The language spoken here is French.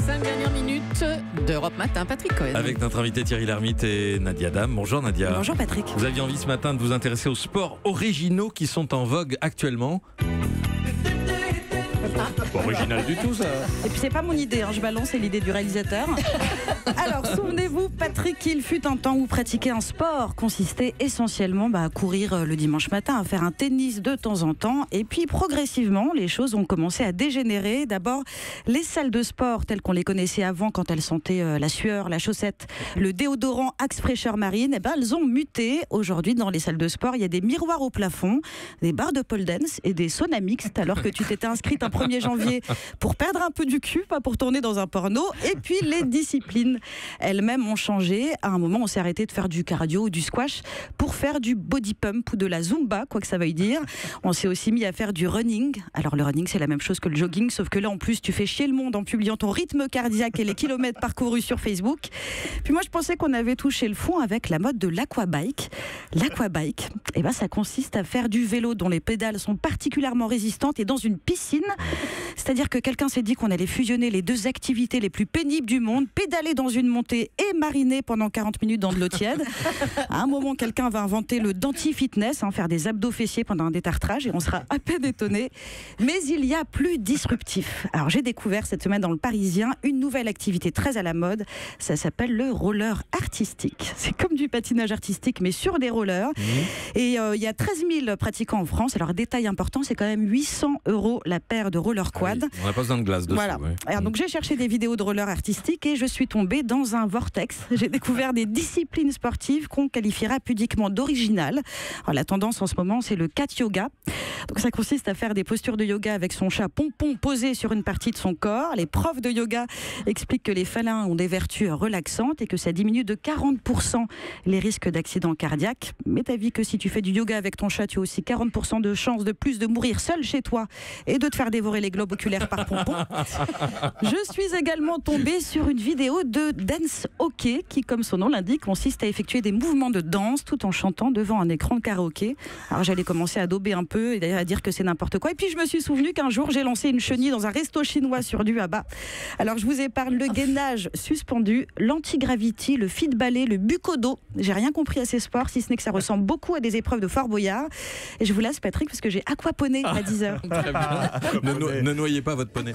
5 dernières minutes d'Europe Matin, Patrick Cohen. Avec notre invité Thierry Lhermitte et Nadia Dame. Bonjour Nadia. Bonjour Patrick. Vous aviez envie ce matin de vous intéresser aux sports originaux qui sont en vogue actuellement. Pas original du tout ça. Et puis c'est pas mon idée, je balance, c'est l'idée du réalisateur. Alors souvenez-vous Patrick qu'il fut un temps où pratiquer un sport consistait essentiellement à courir le dimanche matin, à faire un tennis de temps en temps. Et puis progressivement les choses ont commencé à dégénérer. D'abord les salles de sport telles qu'on les connaissait avant, quand elles sentaient la sueur, la chaussette, le déodorant Axe fraîcheur marine, elles ont muté. Aujourd'hui dans les salles de sport il y a des miroirs au plafond, des barres de pole dance et des saunas mixtes, alors que tu t'étais inscrite un 1er janvier pour perdre un peu du cul, pas pour tourner dans un porno. Et puis les disciplines elles-mêmes ont changé. À un moment on s'est arrêté de faire du cardio ou du squash pour faire du body pump ou de la zumba, quoi que ça veuille dire. On s'est aussi mis à faire du running. Alors le running c'est la même chose que le jogging, sauf que là en plus tu fais chier le monde en publiant ton rythme cardiaque et les kilomètres parcourus sur Facebook. Puis moi je pensais qu'on avait touché le fond avec la mode de l'aquabike. L'aquabike, ça consiste à faire du vélo dont les pédales sont particulièrement résistantes et dans une piscine. C'est-à-dire que quelqu'un s'est dit qu'on allait fusionner les deux activités les plus pénibles du monde, pédaler dans une montée et mariner pendant 40 minutes dans de l'eau tiède. À un moment, quelqu'un va inventer le dentifitness, faire des abdos fessiers pendant un détartrage, et on sera à peine étonné. Mais il y a plus disruptif. Alors j'ai découvert cette semaine dans le Parisien une nouvelle activité très à la mode. Ça s'appelle le roller artistique. C'est comme du patinage artistique mais sur des rollers. Et il y a 13 000 pratiquants en France. Alors détail important, c'est quand même 800 € la paire de roller quad. On n'a pas besoin de glace dessus. Voilà. Ouais. Alors, donc j'ai cherché des vidéos de roller artistiques et je suis tombée dans un vortex. J'ai découvert des disciplines sportives qu'on qualifiera pudiquement d'originales. Alors, la tendance en ce moment, c'est le cat yoga. Donc ça consiste à faire des postures de yoga avec son chat pompon posé sur une partie de son corps. Les profs de yoga expliquent que les félins ont des vertus relaxantes et que ça diminue de 40% les risques d'accident cardiaque. Mais t'as vu que si tu fais du yoga avec ton chat, tu as aussi 40% de chances de plus de mourir seul chez toi et de te faire dévorer les globes oculaires par pompon. Je suis également tombée sur une vidéo de dance hockey qui, comme son nom l'indique, consiste à effectuer des mouvements de danse tout en chantant devant un écran de karaoké. Alors j'allais commencer à dober un peu et d'ailleurs à dire que c'est n'importe quoi. Et puis je me suis souvenu qu'un jour j'ai lancé une chenille dans un resto chinois sur du Abba. Alors je vous épargne le gainage suspendu, l'anti-gravity, le feed ballet, le bukodo. J'ai rien compris à ces sports, si ce n'est que ça ressemble beaucoup à des épreuves de Fort Boyard. Et je vous laisse Patrick parce que j'ai aquaponé à 10h. Ne noyez pas votre poney.